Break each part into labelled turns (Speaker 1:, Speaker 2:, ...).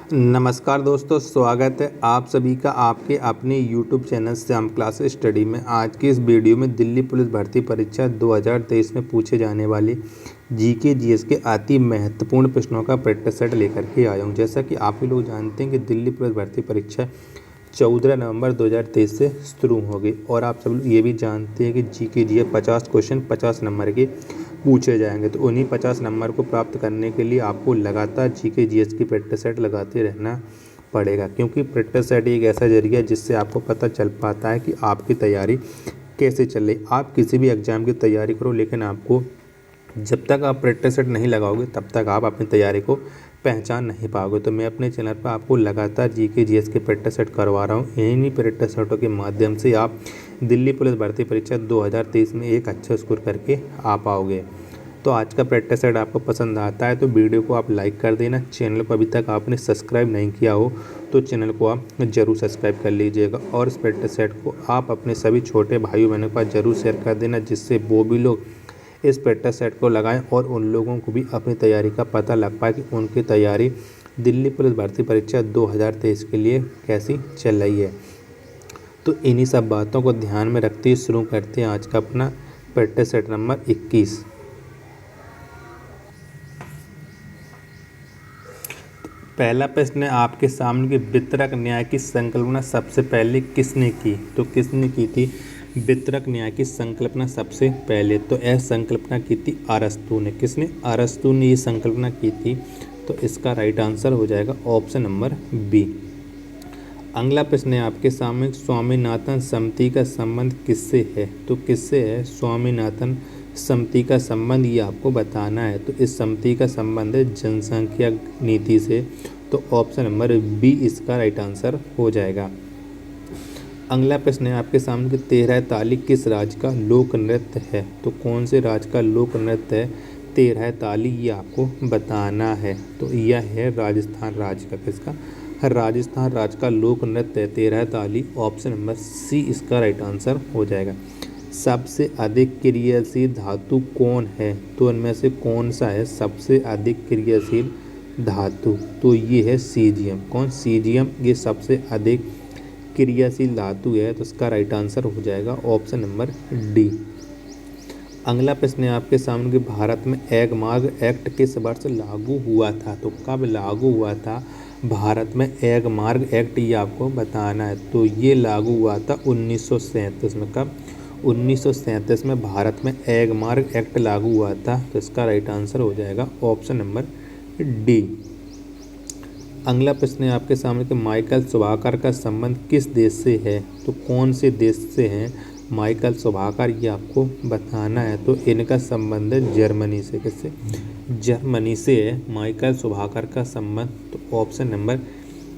Speaker 1: नमस्कार दोस्तों, स्वागत है आप सभी का आपके अपने YouTube channel Shyam class study में। आज की इस वीडियो में दिल्ली पुलिस भर्ती परीक्षा 2023 में पूछे जाने वाले जीके जीएस के अति महत्वपूर्ण प्रश्नों का प्रैक्टिस सेट लेकर के आया हूं। जैसा कि आप ही लोग जानते हैं कि दिल्ली पुलिस भर्ती परीक्षा 14 नवंबर 2023 से शुरू होगी और आप सब लोग ये भी जानते हैं कि जीके जीएस 50 क्वेश्चन 50 नंबर के पूछे जाएंगे। तो उन्हीं 50 नंबर को प्राप्त करने के लिए आपको लगातार जीके जीएस की प्रैक्टिस सेट लगाते रहना पड़ेगा, क्योंकि प्रैक्टिस सेट एक ऐसा जरिया है जिससे आपको पता चल पाता है कि आपकी तैयारी कैसे चल रही। आप किसी भी एग्ज़ाम की तैयारी करो, लेकिन आपको जब तक आप प्रैक्टिस सेट नहीं लगाओगे तब तक आप अपनी तैयारी को पहचान नहीं पाओगे। तो मैं अपने चैनल पर आपको लगातार जीके जीएस के प्रैक्टिस सेट करवा रहा हूँ। इन्हीं प्रैक्टिस सेटों के माध्यम से आप दिल्ली पुलिस भर्ती परीक्षा 2023 में एक अच्छा स्कोर करके आ पाओगे। तो आज का प्रैक्टिस सेट आपको पसंद आता है तो वीडियो को आप लाइक कर देना। चैनल को अभी तक आपने सब्सक्राइब नहीं किया हो तो चैनल को आप ज़रूर सब्सक्राइब कर लीजिएगा और इस प्रैक्टिस सेट को आप अपने सभी छोटे भाइयों बहनों के पास ज़रूर शेयर कर देना, जिससे वो भी लोग इस प्रैक्टिस सेट को लगाएं और उन लोगों को भी अपनी तैयारी का पता लग पाए कि उनकी तैयारी दिल्ली पुलिस भर्ती परीक्षा 2023 के लिए कैसी चल रही है। तो इन्हीं सब बातों को ध्यान में रखते हुए शुरू करते हैं आज का अपना प्रैक्टिस सेट नंबर 21। पहला प्रश्न है आपके सामने कि वितरक न्याय की संकल्पना सबसे पहले किसने की। तो किसने की थी वितरक न्याय की संकल्पना सबसे पहले? तो यह संकल्पना की थी अरस्तू ने। किसने? अरस्तू ने ये संकल्पना की थी। तो इसका राइट आंसर हो जाएगा ऑप्शन नंबर बी। अगला प्रश्न है आपके सामने स्वामीनाथन समिति का संबंध किससे है। तो किससे है स्वामीनाथन समिति का संबंध, ये आपको बताना है। तो इस समिति का संबंध है जनसंख्या नीति से। तो ऑप्शन नंबर बी इसका राइट आंसर हो जाएगा। अगला प्रश्न है आपके सामने कि 13 ताली किस राज्य का लोक नृत्य है। तो कौन से राज्य का लोक नृत्य है 13 ताली, ये आपको बताना है। तो यह है राजस्थान राज्य का। किसका? राजस्थान राज्य का लोक नृत्य है 13 ताली। ऑप्शन नंबर सी इसका राइट आंसर हो जाएगा। सबसे अधिक क्रियाशील धातु कौन है। तो इनमें से कौन सा है सबसे अधिक क्रियाशील धातु? तो ये है सीजियम। कौन? सीजियम ये सबसे अधिक क्रियाशील धातु है। तो इसका राइट आंसर हो जाएगा ऑप्शन नंबर डी। अगला प्रश्न है आपके सामने कि भारत में एग मार्ग एक्ट किस वर्ष लागू हुआ था। तो कब लागू हुआ था भारत में एग मार्ग एक्ट, ये आपको बताना है। तो ये लागू हुआ था 1937 में। कब? 1937 में भारत में एग मार्ग एक्ट लागू हुआ था। तो इसका राइट आंसर हो जाएगा ऑप्शन नंबर डी। अगला प्रश्न है आपके सामने कि माइकल शुभाकर का संबंध किस देश से है। तो कौन से देश से हैं माइकल शुभाकर, ये आपको बताना है। तो इनका संबंध है जर्मनी से। किससे? जर्मनी से है माइकल शुभाकर का संबंध। तो ऑप्शन नंबर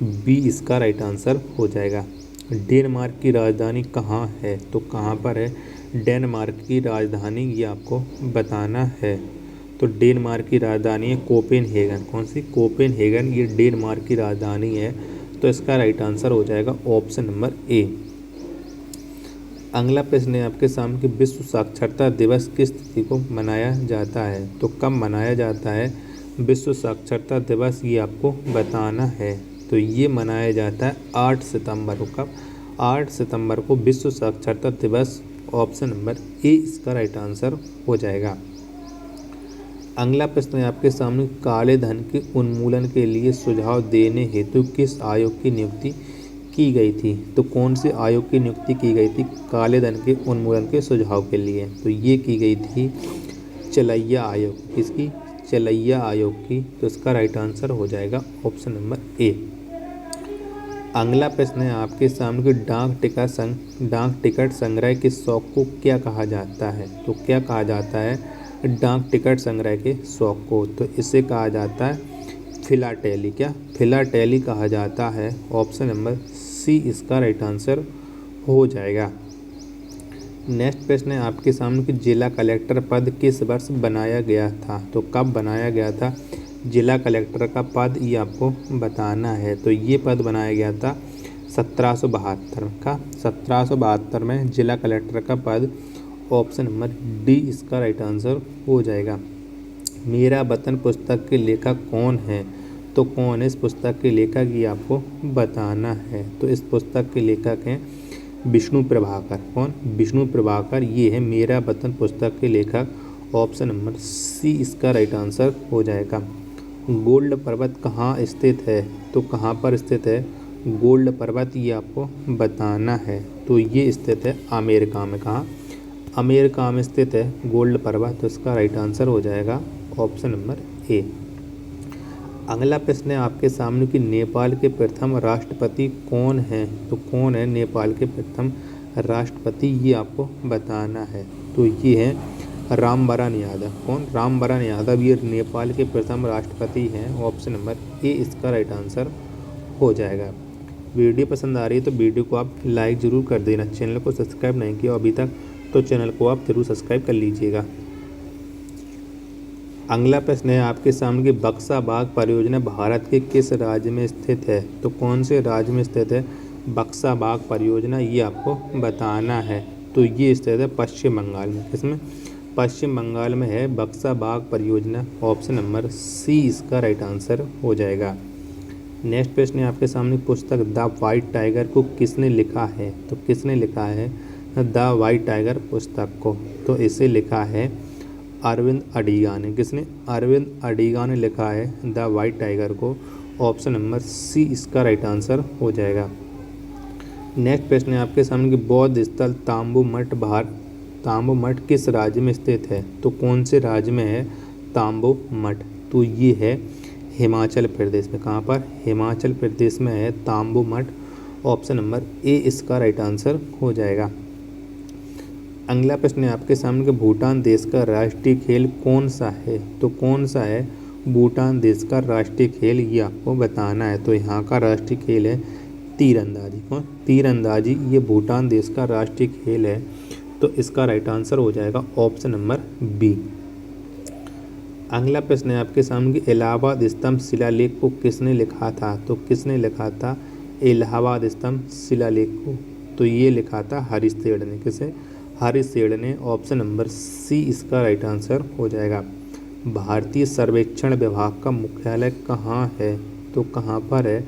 Speaker 1: बी इसका राइट आंसर हो जाएगा। डेनमार्क की राजधानी कहाँ है। तो कहाँ पर है डेनमार्क की राजधानी, ये आपको बताना है। तो डेनमार्क की राजधानी है कोपेनहेगन। कौन सी? कोपेनहेगन ये डेनमार्क की राजधानी है। तो इसका राइट आंसर हो जाएगा ऑप्शन नंबर ए। अगला प्रश्न है आपके सामने कि विश्व साक्षरता दिवस किस तिथि को मनाया जाता है। तो कब मनाया जाता है विश्व साक्षरता दिवस, ये आपको बताना है। तो ये मनाया जाता है 8 सितंबर को। कब? 8 सितंबर को विश्व साक्षरता दिवस। ऑप्शन नंबर ए इसका राइट आंसर हो जाएगा। अगला प्रश्न है आपके सामने काले धन के उन्मूलन के लिए सुझाव देने हेतु किस आयोग की नियुक्ति की गई थी। तो कौन से आयोग की नियुक्ति की गई थी काले धन के उन्मूलन के सुझाव के लिए? तो ये की गई थी चलैया आयोग। किसकी? चलैया आयोग की। तो इसका राइट आंसर हो जाएगा ऑप्शन नंबर ए। अगला प्रश्न है आपके सामने कि डाक टिकट संग्रह के शौक को क्या कहा जाता है। तो क्या कहा जाता है डाक टिकट संग्रह के शौक को? तो इसे कहा जाता है फिलाटेली। क्या? फिलाटेली कहा जाता है। ऑप्शन नंबर सी इसका राइट आंसर हो जाएगा। नेक्स्ट प्रश्न है आपके सामने कि जिला कलेक्टर पद किस वर्ष बनाया गया था। तो कब बनाया गया था जिला कलेक्टर का पद, ये आपको बताना है। तो ये पद बनाया गया था 1772 का। 1772 में जिला कलेक्टर का पद। ऑप्शन नंबर डी इसका राइट आंसर हो जाएगा। मेरा वतन पुस्तक के लेखक कौन है। तो कौन है इस पुस्तक के लेखक, ये आपको बताना है। तो इस पुस्तक के लेखक हैं विष्णु प्रभाकर। कौन? विष्णु प्रभाकर। ये है मेरा वतन पुस्तक के लेखक। ऑप्शन नंबर सी इसका राइट आंसर हो जाएगा। गोल्ड पर्वत कहाँ स्थित है? तो कहाँ पर स्थित है गोल्ड पर्वत, ये आपको बताना है। तो ये स्थित है अमेरिका में। कहाँ? अमेरिका में स्थित है गोल्ड पर्वत। तो इसका राइट आंसर हो जाएगा ऑप्शन नंबर ए। अगला प्रश्न है आपके सामने कि नेपाल के प्रथम राष्ट्रपति कौन है? तो कौन है नेपाल के प्रथम राष्ट्रपति, ये आपको बताना है। तो ये है रामवरण यादव। कौन? रामवरण यादव, ये नेपाल के प्रथम राष्ट्रपति हैं। ऑप्शन नंबर ए इसका राइट आंसर हो जाएगा। वीडियो पसंद आ रही है तो वीडियो को आप लाइक ज़रूर कर देना। चैनल को सब्सक्राइब नहीं किया अभी तक तो चैनल को आप ज़रूर सब्सक्राइब कर लीजिएगा। अगला प्रश्न है आपके सामने कि बक्सा बाग परियोजना भारत के किस राज्य में स्थित है? तो कौन से राज्य में स्थित है बक्सा बाग परियोजना, ये आपको बताना है। तो ये स्थित है पश्चिम बंगाल में। किसमें? पश्चिम बंगाल में है बक्सा बाग परियोजना। ऑप्शन नंबर सी इसका राइट आंसर हो जाएगा। नेक्स्ट प्रश्न है आपके सामने पुस्तक द वाइट टाइगर को किसने लिखा है? तो किसने लिखा है द वाइट टाइगर पुस्तक को? तो इसे लिखा है अरविंद अडिगा ने। किसने? अरविंद अडिगा ने लिखा है द वाइट टाइगर को। ऑप्शन नंबर सी इसका राइट आंसर हो जाएगा। नेक्स्ट प्रश्न है आपके सामने कि बौद्ध स्थल ताम्बू मठ किस राज्य में स्थित है? तो कौन से राज्य में है ताम्बू मठ? तो ये है हिमाचल प्रदेश में। कहाँ पर? हिमाचल प्रदेश में है ताम्बू मठ। ऑप्शन नंबर ए इसका राइट आंसर हो जाएगा। अगला प्रश्न है आपके सामने कि भूटान देश का राष्ट्रीय खेल कौन सा है? तो कौन सा है भूटान देश का राष्ट्रीय खेल, ये आपको बताना है। तो यहाँ का राष्ट्रीय खेल है तीरंदाजी। कौन? तीरंदाजी, ये भूटान देश का राष्ट्रीय खेल है। तो इसका राइट आंसर हो जाएगा ऑप्शन नंबर बी। अगला प्रश्न है आपके सामने कि इलाहाबाद स्तंभ शिलालेख को किसने लिखा था? तो किसने लिखा था इलाहाबाद स्तंभ शिलालेख को? तो ये लिखा था हरिशसेन ने। किसे? हरिशसेन ने। ऑप्शन नंबर सी इसका राइट आंसर हो जाएगा। भारतीय सर्वेक्षण विभाग का मुख्यालय कहाँ है? तो कहाँ पर है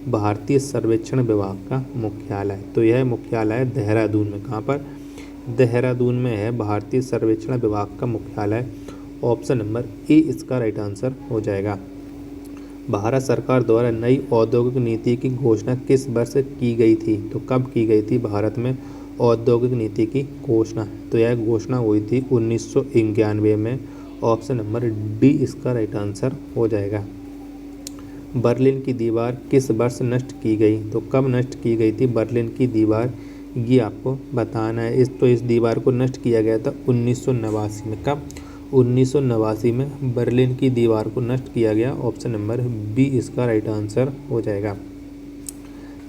Speaker 1: भारतीय सर्वेक्षण विभाग का मुख्यालय? तो यह मुख्यालय देहरादून में। कहाँ पर? देहरादून में है भारतीय सर्वेक्षण विभाग का मुख्यालय। ऑप्शन नंबर ए इसका राइट आंसर हो जाएगा। भारत सरकार द्वारा नई औद्योगिक नीति की घोषणा किस वर्ष की गई थी? तो कब की गई थी भारत में औद्योगिक नीति की घोषणा? तो यह घोषणा हुई थी 1991 में। ऑप्शन नंबर डी इसका राइट आंसर हो जाएगा। बर्लिन की दीवार किस वर्ष नष्ट की गई? तो कब नष्ट की गई थी बर्लिन की दीवार, ये आपको बताना है। इस दीवार को नष्ट किया गया था 1989 में। कब? 1989 में बर्लिन की दीवार को नष्ट किया गया। ऑप्शन नंबर बी इसका राइट आंसर हो जाएगा।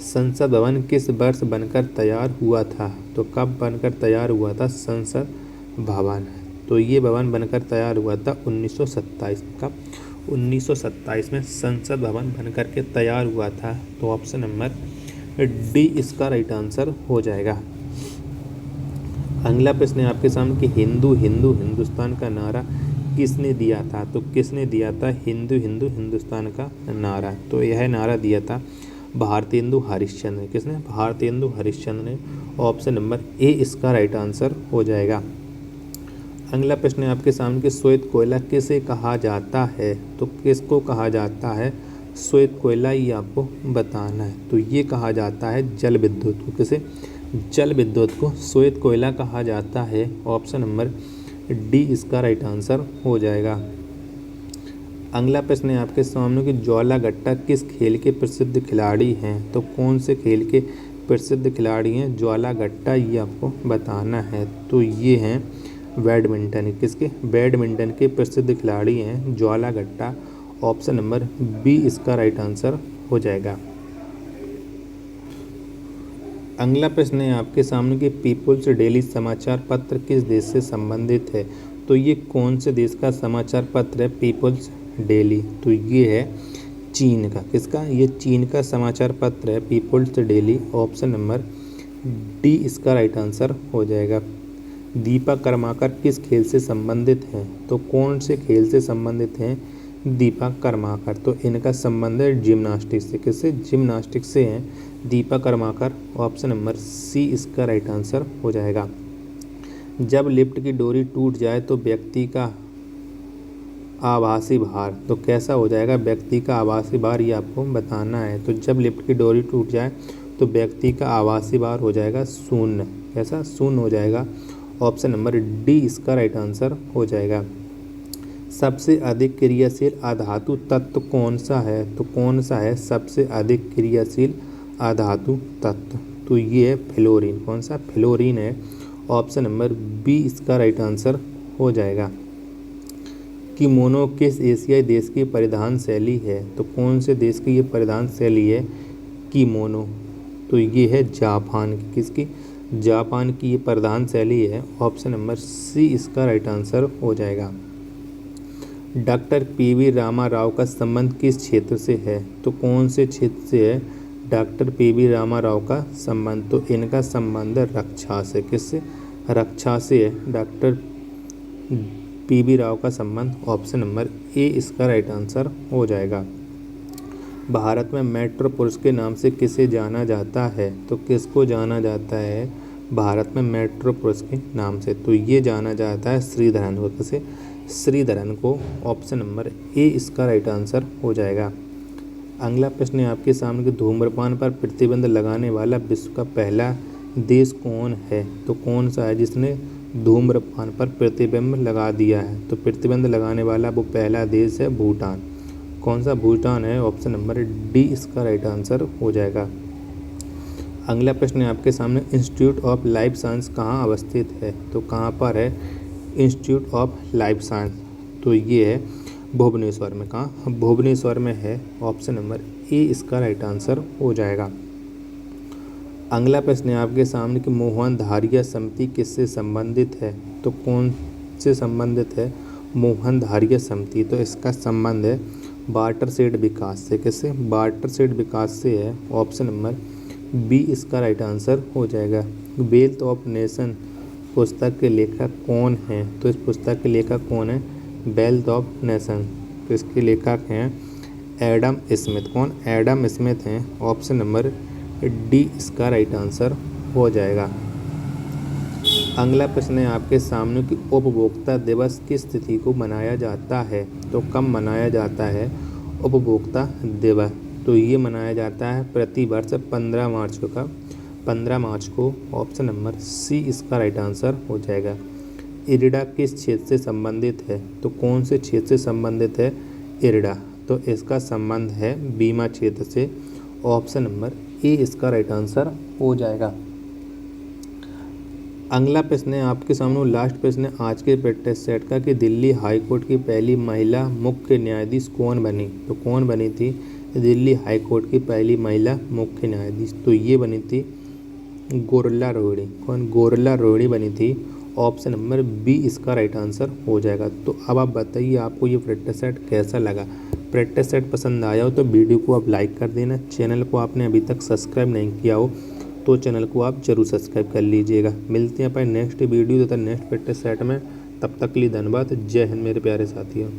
Speaker 1: संसद भवन किस वर्ष बनकर तैयार हुआ था? तो कब बनकर तैयार हुआ था संसद भवन? तो ये भवन बनकर तैयार हुआ था 1927 में। कब? 1927 में संसद भवन बनकर के तैयार हुआ था। तो ऑप्शन नंबर डी इसका राइट आंसर हो जाएगा। अगला प्रश्न है आपके सामने कि हिंदू हिंदू हिंदुस्तान का नारा किसने दिया था? तो किसने दिया था हिंदू हिंदू हिंदुस्तान का नारा? तो यह नारा दिया था भारतेंदु हरिश्चंद्र ने। किसने? भारतेंदु हरिश्चंद्र ने। ऑप्शन नंबर ए इसका राइट आंसर हो जाएगा। अगला प्रश्न है आपके सामने कि श्वेत कोयला किसे कहा जाता है? तो किसको कहा जाता है श्वेत कोयला, ये आपको बताना है। तो ये कहा जाता है जल विद्युत को। किसे? जल विद्युत को श्वेत कोयला कहा जाता है। ऑप्शन नंबर डी इसका राइट आंसर हो जाएगा। अगला प्रश्न है आपके सामने कि ज्वाला गट्टा किस खेल के प्रसिद्ध खिलाड़ी हैं? तो कौन से खेल के प्रसिद्ध खिलाड़ी हैं ज्वाला गट्टा, ये आपको बताना है। तो ये हैं बैडमिंटन। किसके? बैडमिंटन के प्रसिद्ध खिलाड़ी हैं ज्वाला गट्टा। ऑप्शन नंबर बी इसका राइट आंसर हो जाएगा। अगला प्रश्न है आपके सामने कि पीपुल्स डेली समाचार पत्र किस देश से संबंधित है? तो ये कौन से देश का समाचार पत्र है पीपुल्स डेली? तो ये है चीन का। किसका? ये चीन का समाचार पत्र है People's Daily. Option number D इसका राइट आंसर हो जाएगा। दीपक कर्माकर किस खेल से संबंधित हैं? तो कौन से खेल से संबंधित हैं दीपा कर्माकर। तो इनका संबंध है जिम्नास्टिक्स से। किससे? जिम्नास्टिक्स से हैं Dipa Karmakar. Option number C इसका राइट आंसर हो जाएगा। जब लिफ्ट की डोरी टूट जाए तो व्यक्ति का आभासी भार, तो कैसा हो जाएगा व्यक्ति का आभासी भार, ये आपको बताना है। तो जब लिफ्ट की डोरी टूट जाए तो व्यक्ति का आभासी भार हो जाएगा शून्य। कैसा? शून्य हो जाएगा। ऑप्शन नंबर डी इसका राइट आंसर हो जाएगा। सबसे अधिक क्रियाशील अधातु तत्व कौन सा है? तो कौन सा है सबसे अधिक क्रियाशील अधातु तत्व? तो ये है फ्लोरीन। कौन सा? फ्लोरीन है। ऑप्शन नंबर बी इसका राइट आंसर हो जाएगा। किमोनो किस एशियाई देश की परिधान शैली है? तो कौन से देश की ये परिधान शैली है किमोनो? तो ये है जापान की। किसकी? जापान की ये परिधान शैली है। ऑप्शन नंबर सी इसका राइट आंसर हो जाएगा। डॉक्टर पीवी रामाराव का संबंध किस क्षेत्र से है? तो कौन से क्षेत्र से है डॉक्टर पीवी रामाराव का संबंध? तो इनका संबंध है रक्षा से। किससे? रक्षा से है डॉक्टर पीवी राव का संबंध। ऑप्शन नंबर ए इसका राइट आंसर हो जाएगा। भारत में मेट्रो पुरुष के नाम से किसे जाना जाता है? तो किसको जाना जाता है भारत में मेट्रो पुरुष के नाम से? तो ये जाना जाता है श्रीधरन को। किसे? श्रीधरन को। ऑप्शन नंबर ए इसका राइट आंसर हो जाएगा। अगला प्रश्न है आपके सामने कि धूम्रपान पर प्रतिबंध लगाने वाला विश्व का पहला देश कौन है? तो कौन सा है जिसने धूम्रपान पर प्रतिबंध लगा दिया है? तो प्रतिबंध लगाने वाला वो पहला देश है भूटान। कौन सा? भूटान है। ऑप्शन नंबर डी इसका राइट आंसर हो जाएगा। अगला प्रश्न है आपके सामने इंस्टीट्यूट ऑफ लाइफ साइंस कहाँ अवस्थित है? तो कहाँ पर है इंस्टीट्यूट ऑफ लाइफ साइंस? तो ये है भुवनेश्वर में। कहाँ? भुवनेश्वर में है। ऑप्शन नंबर ए इसका राइट आंसर हो जाएगा। अगला प्रश्न है आपके सामने कि मोहन धारिया समिति किससे संबंधित है? तो कौन से संबंधित है मोहन धारिया समिति? तो इसका संबंध है वाटरशेड विकास से। किससे? वाटरशेड विकास से है। ऑप्शन नंबर बी इसका राइट आंसर हो जाएगा। वेल्थ ऑफ नेशन पुस्तक के लेखक कौन हैं? तो इस पुस्तक के लेखक कौन है? Wealth of nation. तो इसके लेखक हैं एडम स्मिथ। कौन? एडम स्मिथ हैं। ऑप्शन नंबर डी इसका राइट आंसर हो जाएगा। अगला प्रश्न है आपके सामने कि उपभोक्ता दिवस किस तिथि को मनाया जाता है? तो कब मनाया जाता है उपभोक्ता दिवस? तो ये मनाया जाता है प्रति वर्ष 15 मार्च को। कब? 15 मार्च को। ऑप्शन नंबर सी इसका राइट आंसर हो जाएगा। इरिडा किस क्षेत्र से संबंधित है? तो कौन से क्षेत्र से संबंधित है इरिडा? तो इसका संबंध है बीमा क्षेत्र से। ऑप्शन नंबर ए इसका राइट आंसर हो जाएगा। अगला प्रश्न है आपके सामने लास्ट प्रश्न है आज के प्रैक्टिस सेट का कि दिल्ली हाई कोर्ट की पहली महिला मुख्य न्यायाधीश कौन बनी? तो कौन बनी थी दिल्ली हाई कोर्ट की पहली महिला मुख्य न्यायाधीश? तो ये बनी थी गोरला रोहिणी। कौन? गोरला रोहिणी बनी थी। ऑप्शन नंबर बी इसका राइट आंसर हो जाएगा। तो अब आप बताइए आपको ये प्रैक्टिस सेट कैसा लगा? प्रैक्टिस सेट पसंद आया हो तो वीडियो को आप लाइक कर देना। चैनल को आपने अभी तक सब्सक्राइब नहीं किया हो तो चैनल को आप जरूर सब्सक्राइब कर लीजिएगा। मिलते हैं अपने नेक्स्ट वीडियो तथा नेक्स्ट प्रैक्टिस सेट में। तब तक के लिए धन्यवाद। जय हिंद मेरे प्यारे साथियों।